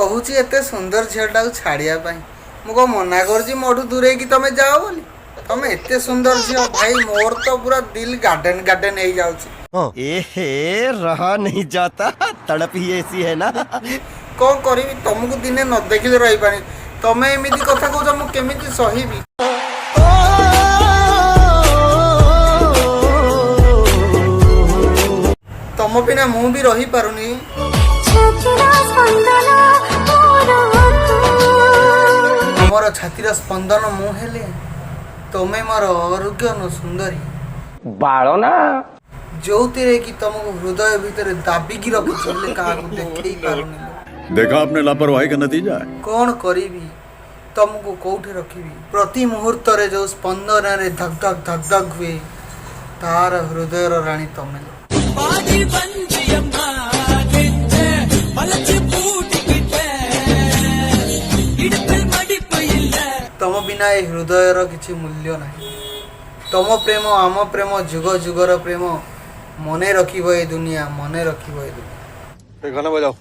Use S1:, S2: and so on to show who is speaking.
S1: कहूची एते सुंदर झीलटा को छाड़िया पाई मु को मना करजी मोठू दूरे की तमे जाओ बोली तमे एते सुंदर झील भाई मोर तो पूरा दिल गार्डन गार्डन हो जाउची
S2: एहे रहा नहीं जाता तड़प ही ऐसी है ना
S1: कौन करी तुमको दिने न देखिले रही पानी तमे एमिति कथा कहू मु केमिति सहीबी तम बिना मु भी रही पारुनी मोर छातीर स्पंदन मु हेले तमे मोर आरोग्य न सुंदरी
S3: बालो ना
S1: जो तेरे की तुमको हृदय भीतर दाबिकी रखी चले कहा देखई पारुनी
S4: देखा आपने लापरवाही का नतीजा है
S1: कौन करीबी तुमको कोठे रखिबी प्रति मुहूर्त रे जो स्पंदन रे धक धक धक धक हुए तार हृदय रानी तमे तम बिना ए हृदय किसी मूल्य नहीं तम प्रेम आम प्रेम जुग जुगर प्रेम मने रखिब ए दुनिया मने रखिब ए दुनिया
S4: गाना बजाओ।